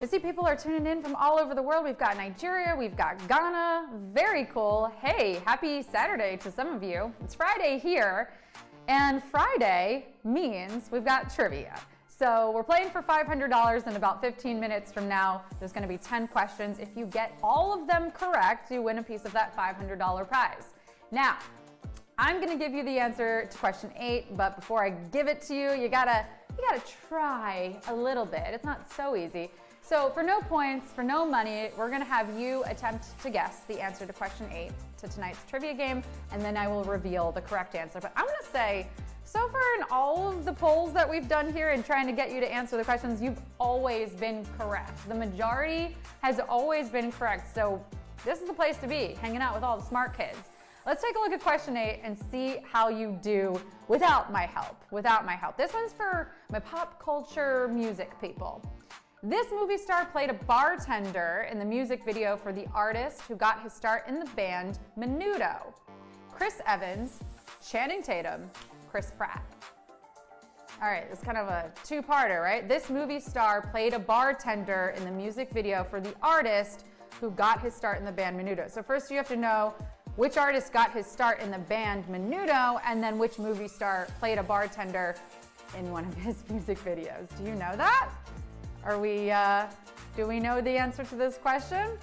I see people are tuning in from all over the world. We've got Nigeria, we've got Ghana. Very cool. Hey, happy Saturday to some of you. It's Friday here, and Friday means we've got trivia. So we're playing for $500 in about 15 minutes from now. There's going to be 10 questions. If you get all of them correct, you win a piece of that $500 prize. Now, I'm going to give you the answer to question 8, but before I give it to you, you gotta try a little bit. It's not so easy. So for no points, for no money, we're gonna have you attempt to guess the answer to question 8 to tonight's trivia game, and then I will reveal the correct answer. But I'm gonna say, so far in all of the polls that we've done here and trying to get you to answer the questions, you've always been correct. The majority has always been correct, so this is the place to be, hanging out with all the smart kids. Let's take a look at question 8 and see how you do without my help. This one's for my pop culture music people. This movie star played a bartender in the music video for the artist who got his start in the band Menudo. Chris Evans, Channing Tatum, Chris Pratt. All right, it's kind of a two-parter, right? This movie star played a bartender in the music video for the artist who got his start in the band Menudo. So first you have to know which artist got his start in the band Menudo, and then which movie star played a bartender in one of his music videos. Do you know that? Do we know the answer to this question?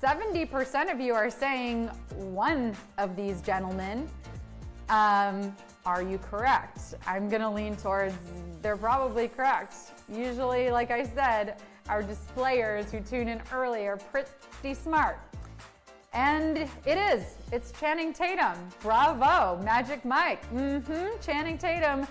70% of you are saying one of these gentlemen. Are you correct? I'm gonna lean towards they're probably correct. Usually, like I said, our displayers who tune in early are pretty smart. And it is. It's Channing Tatum. Bravo, Magic Mike. Channing Tatum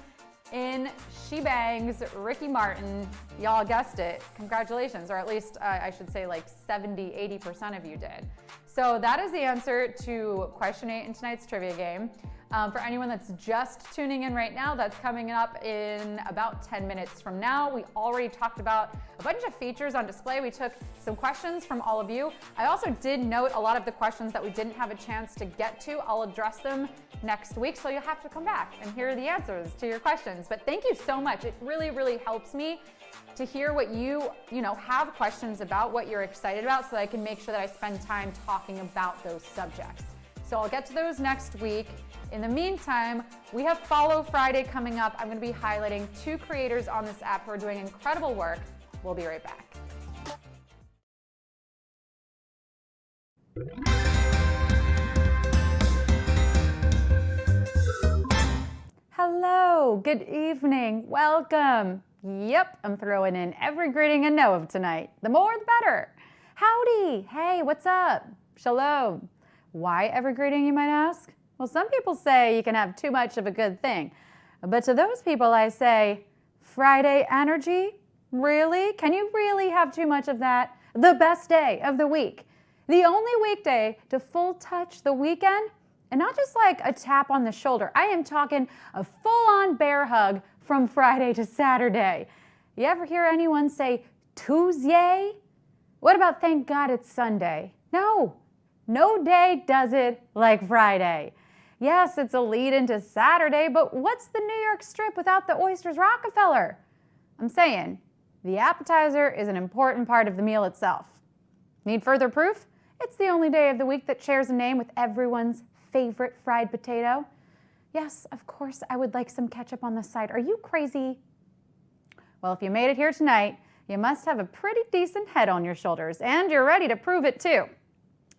in She Bangs Ricky Martin. Y'all guessed it. Congratulations, or at least I should say like 70-80% of you did. So that is the answer to question 8 in tonight's trivia game. For anyone that's just tuning in right now, that's coming up in about 10 minutes from now. We already talked about a bunch of features on display. We took some questions from all of you. I also did note a lot of the questions that we didn't have a chance to get to. I'll address them next week, so you'll have to come back and hear the answers to your questions. But thank you so much. It really, really helps me to hear what you have questions about, what you're excited about, so that I can make sure that I spend time talking about those subjects. So I'll get to those next week. In the meantime, we have Follow Friday coming up. I'm going to be highlighting 2 creators on this app who are doing incredible work. We'll be right back. Hello, good evening, welcome. Yep, I'm throwing in every greeting I know of tonight. The more, the better. Howdy, hey, what's up? Shalom. Why every greeting, you might ask? Well, some people say you can have too much of a good thing. But to those people, I say, Friday energy? Really? Can you really have too much of that? The best day of the week. The only weekday to full touch the weekend, and not just like a tap on the shoulder. I am talking a full-on bear hug from Friday to Saturday. You ever hear anyone say Tuesday? What about thank God it's Sunday? No day does it like Friday. Yes, it's a lead into Saturday, but what's the New York strip without the Oysters Rockefeller? I'm saying, the appetizer is an important part of the meal itself. Need further proof? It's the only day of the week that shares a name with everyone's favorite fried potato. Yes, of course, I would like some ketchup on the side. Are you crazy? Well, if you made it here tonight, you must have a pretty decent head on your shoulders, and you're ready to prove it too.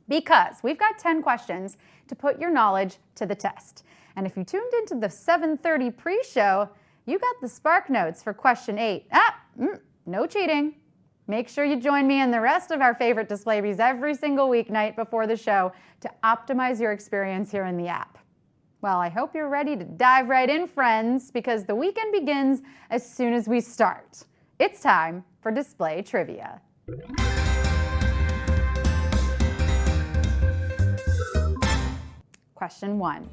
Because we've got 10 questions to put your knowledge to the test. And if you tuned into the 7:30 pre-show, you got the spark notes for question 8. No cheating. Make sure you join me and the rest of our favorite display bees every single weeknight before the show to optimize your experience here in the app. Well, I hope you're ready to dive right in, friends, because the weekend begins as soon as we start. It's time for display trivia. Question 1.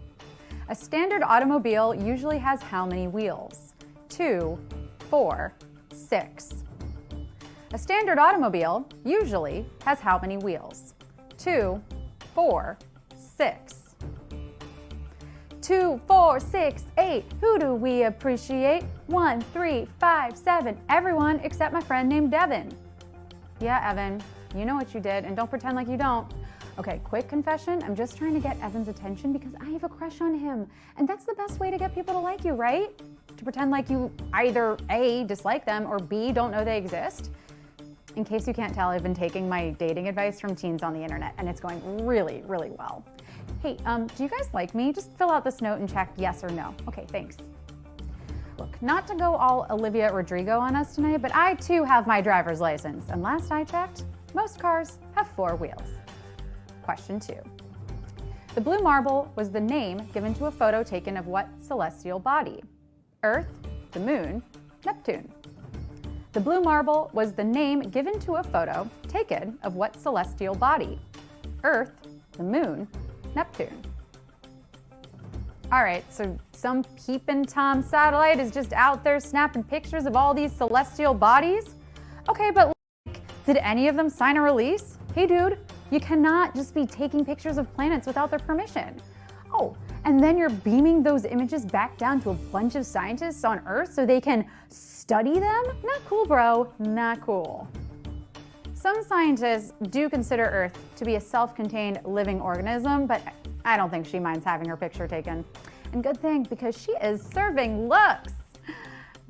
A standard automobile usually has how many wheels? 2, 4, 6. A standard automobile usually has how many wheels? 2, 4, 6. 2, 4, 6, 8. Who do we appreciate? 1, 3, 5, 7. Everyone except my friend named Devin. Yeah, Evan, you know what you did, and don't pretend like you don't. Okay, quick confession, I'm just trying to get Evan's attention because I have a crush on him. And that's the best way to get people to like you, right? To pretend like you either A, dislike them, or B, don't know they exist. In case you can't tell, I've been taking my dating advice from teens on the internet, and it's going really, really well. Hey, do you guys like me? Just fill out this note and check yes or no. Okay, thanks. Look, not to go all Olivia Rodrigo on us tonight, but I too have my driver's license. And last I checked, most cars have 4 wheels. Question 2. The blue marble was the name given to a photo taken of what celestial body? Earth, the moon, Neptune. The blue marble was the name given to a photo taken of what celestial body? Earth, the moon, Neptune. All right, so some peepin' Tom satellite is just out there snapping pictures of all these celestial bodies? Okay, but like, did any of them sign a release? Hey dude, you cannot just be taking pictures of planets without their permission. Oh, and then you're beaming those images back down to a bunch of scientists on Earth so they can study them? Not cool, bro, not cool. Some scientists do consider Earth to be a self-contained living organism, but I don't think she minds having her picture taken. And good thing, because she is serving looks.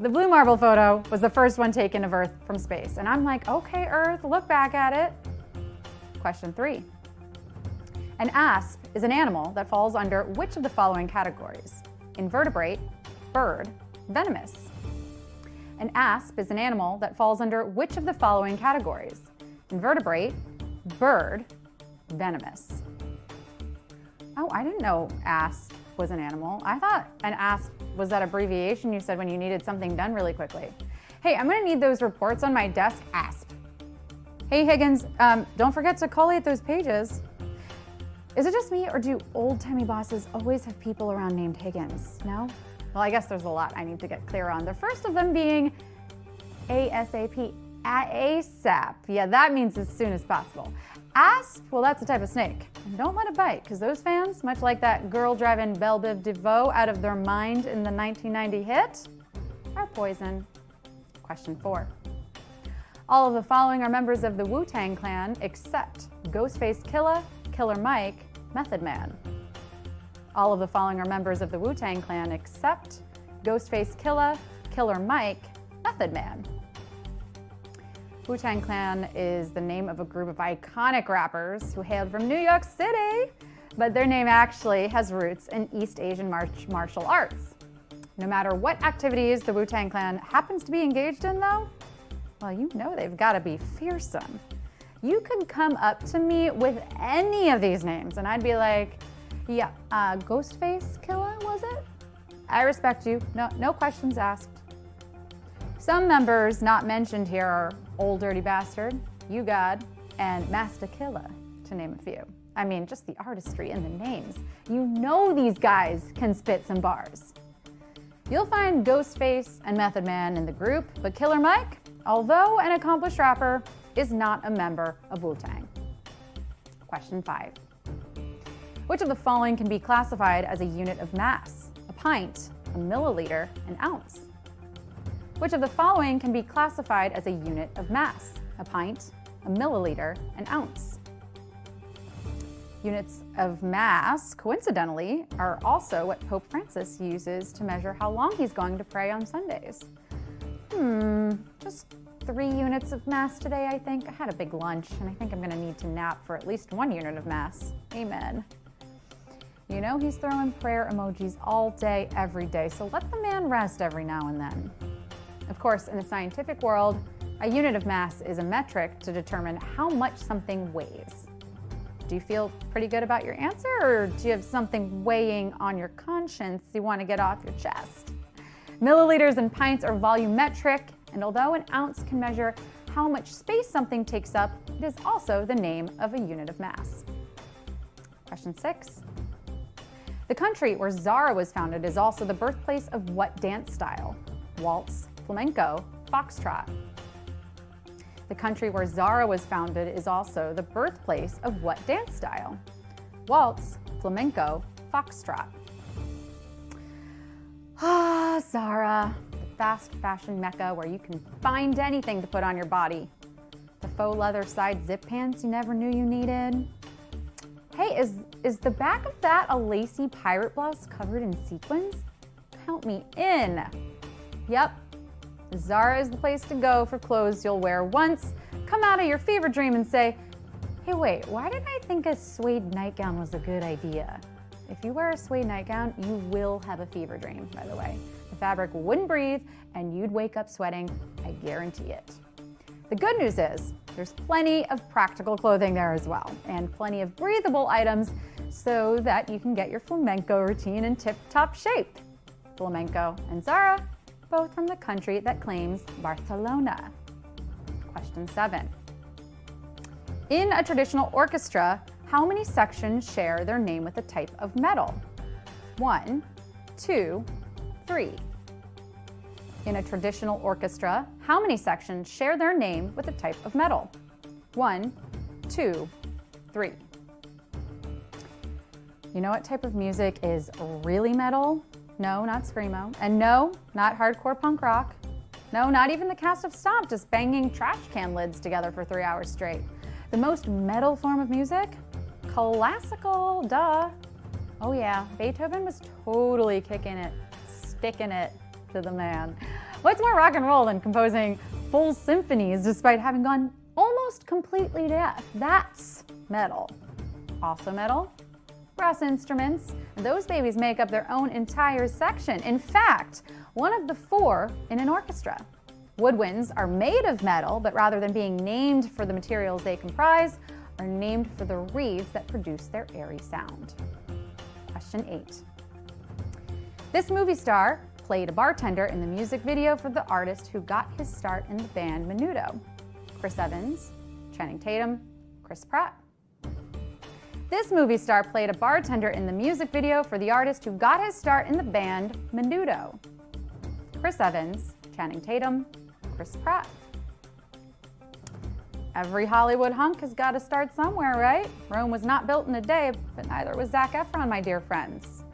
The blue marble photo was the first one taken of Earth from space. And I'm like, okay, Earth, look back at it. Question 3. An asp is an animal that falls under which of the following categories? Invertebrate, bird, venomous. An asp is an animal that falls under which of the following categories? Invertebrate, bird, venomous. Oh, I didn't know asp was an animal. I thought an asp was that abbreviation you said when you needed something done really quickly. Hey, I'm gonna need those reports on my desk, asp. Hey Higgins, don't forget to collate those pages. Is it just me, or do old-timey bosses always have people around named Higgins? No? Well, I guess there's a lot I need to get clear on. The first of them being ASAP, ASAP. Yeah, that means as soon as possible. Asp, well, that's a type of snake. And don't let it bite, because those fans, much like that girl driving Belle Biv DeVoe out of their mind in the 1990 hit, are poison. Question 4. All of the following are members of the Wu-Tang Clan except Ghostface Killah, Killer Mike, Method Man. All of the following are members of the Wu-Tang Clan except Ghostface Killah, Killer Mike, Method Man. Wu-Tang Clan is the name of a group of iconic rappers who hailed from New York City, but their name actually has roots in East Asian martial arts. No matter what activities the Wu-Tang Clan happens to be engaged in though, well, you know they've gotta be fearsome. You could come up to me with any of these names and I'd be like, yeah, Ghostface Killah, was it? I respect you, no questions asked. Some members not mentioned here are Old Dirty Bastard, You God, and Master Killah, to name a few. I mean, just the artistry in the names. You know these guys can spit some bars. You'll find Ghostface and Method Man in the group, but Killer Mike, although an accomplished rapper, is not a member of Wu-Tang. Question 5. Which of the following can be classified as a unit of mass? A pint, a milliliter, an ounce. Which of the following can be classified as a unit of mass? A pint, a milliliter, an ounce. Units of mass, coincidentally, are also what Pope Francis uses to measure how long he's going to pray on Sundays. Just 3 units of mass today, I think. I had a big lunch, and I think I'm gonna need to nap for at least 1 unit of mass. Amen. You know he's throwing prayer emojis all day, every day, so let the man rest every now and then. Of course, in the scientific world, a unit of mass is a metric to determine how much something weighs. Do you feel pretty good about your answer, or do you have something weighing on your conscience you want to get off your chest? Milliliters and pints are volumetric, and although an ounce can measure how much space something takes up, it is also the name of a unit of mass. Question 6. The country where Zara was founded is also the birthplace of what dance style? Waltz, flamenco, foxtrot. The country where Zara was founded is also the birthplace of what dance style? Waltz, flamenco, foxtrot. Ah, Zara, the fast fashion mecca where you can find anything to put on your body. The faux leather side zip pants you never knew you needed? Hey, is the back of that a lacy pirate blouse covered in sequins? Count me in. Yep, Zara is the place to go for clothes you'll wear once, come out of your fever dream and say, hey wait, why did I think a suede nightgown was a good idea? If you wear a suede nightgown, you will have a fever dream, by the way. The fabric wouldn't breathe and you'd wake up sweating, I guarantee it. The good news is there's plenty of practical clothing there as well, and plenty of breathable items so that you can get your flamenco routine in tip-top shape. Flamenco and Zara, both from the country that claims Barcelona. Question 7. In a traditional orchestra, how many sections share their name with a type of metal? 1, 2, 3. In a traditional orchestra, how many sections share their name with a type of metal? 1, 2, 3. You know what type of music is really metal? No, not screamo. And no, not hardcore punk rock. No, not even the cast of Stomp just banging trash can lids together for 3 hours straight. The most metal form of music? Classical, duh. Oh yeah, Beethoven was totally kicking it, sticking it to the man. What's more rock and roll than composing full symphonies despite having gone almost completely deaf? That's metal. Also metal? Brass instruments. Those babies make up their own entire section. In fact, one of the 4 in an orchestra. Woodwinds are made of metal, but rather than being named for the materials they comprise, are named for the reeds that produce their airy sound. Question 8. This movie star played a bartender in the music video for the artist who got his start in the band Menudo. Chris Evans, Channing Tatum, Chris Pratt. This movie star played a bartender in the music video for the artist who got his start in the band Menudo. Chris Evans, Channing Tatum, Chris Pratt. Every Hollywood hunk has got to start somewhere, right? Rome was not built in a day, but neither was Zac Efron, my dear friends.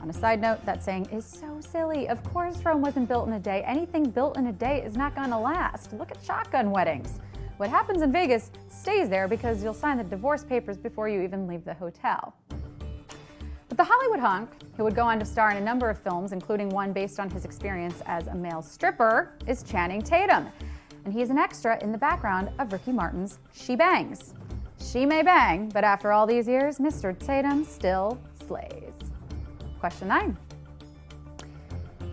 On a side note, that saying is so silly. Of course Rome wasn't built in a day. Anything built in a day is not going to last. Look at shotgun weddings. What happens in Vegas stays there because you'll sign the divorce papers before you even leave the hotel. But the Hollywood hunk, who would go on to star in a number of films, including one based on his experience as a male stripper, is Channing Tatum. And he is an extra in the background of Ricky Martin's She Bangs. She may bang, but after all these years, Mr. Tatum still slays. Question 9.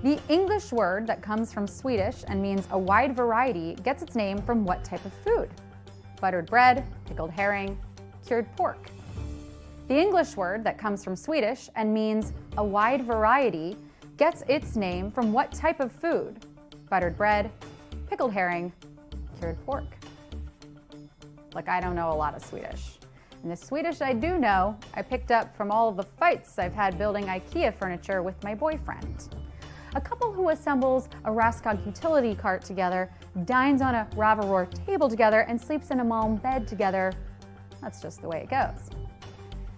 The English word that comes from Swedish and means a wide variety gets its name from what type of food? Buttered bread, pickled herring, cured pork. The English word that comes from Swedish and means a wide variety gets its name from what type of food? Buttered bread, pickled herring, cured pork. Look, I don't know a lot of Swedish. And the Swedish I do know, I picked up from all of the fights I've had building IKEA furniture with my boyfriend. A couple who assembles a Raskog utility cart together, dines on a Ravaror table together, and sleeps in a Malm bed together. That's just the way it goes.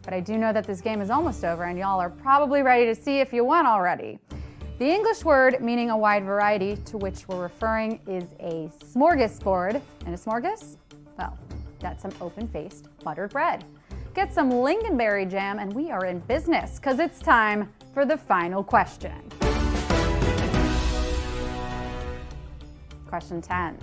But I do know that this game is almost over and y'all are probably ready to see if you won already. The English word meaning a wide variety to which we're referring is a smorgasbord. And a smorgas? Well, that's some open-faced buttered bread. Get some lingonberry jam and we are in business, because it's time for the final question. Question 10.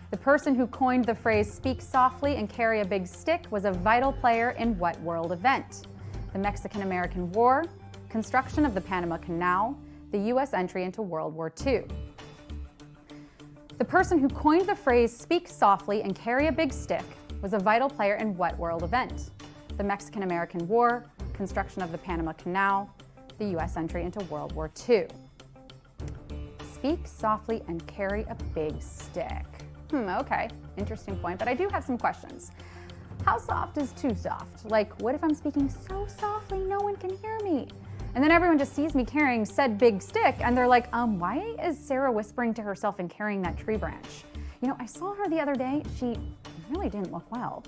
The person who coined the phrase "speak softly and carry a big stick" was a vital player in what world event? The Mexican-American War, construction of the Panama Canal, the U.S. entry into World War II. The person who coined the phrase "speak softly and carry a big stick" was a vital player in what world event? The Mexican-American War, construction of the Panama Canal, the U.S. entry into World War II. Speak softly and carry a big stick. Okay, interesting point, but I do have some questions. How soft is too soft? Like, what if I'm speaking so softly no one can hear me? And then everyone just sees me carrying said big stick and they're like, why is Sarah whispering to herself and carrying that tree branch? You know, I saw her the other day. She really didn't look well.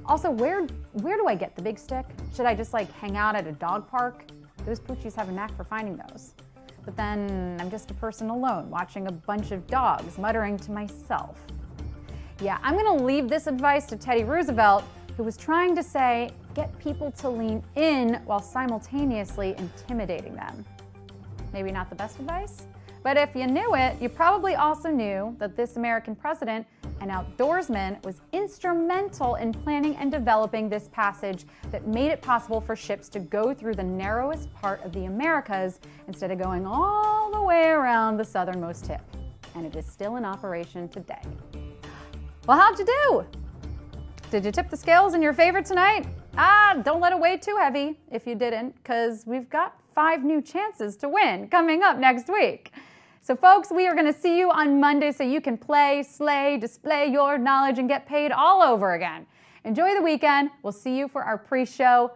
Also, where do I get the big stick? Should I just like hang out at a dog park? Those poochies have a knack for finding those. But then I'm just a person alone watching a bunch of dogs muttering to myself. Yeah, I'm going to leave this advice to Teddy Roosevelt, who was trying to say, get people to lean in while simultaneously intimidating them. Maybe not the best advice? But if you knew it, you probably also knew that this American president, an outdoorsman, was instrumental in planning and developing this passage that made it possible for ships to go through the narrowest part of the Americas instead of going all the way around the southernmost tip. And it is still in operation today. Well, how'd you do? Did you tip the scales in your favor tonight? Don't let it weigh too heavy if you didn't, because we've got 5 new chances to win coming up next week. So folks, we are going to see you on Monday so you can play, slay, display your knowledge, and get paid all over again. Enjoy the weekend. We'll see you for our pre-show,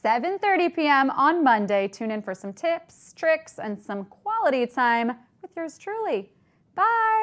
7:30 p.m. on Monday. Tune in for some tips, tricks, and some quality time with yours truly. Bye.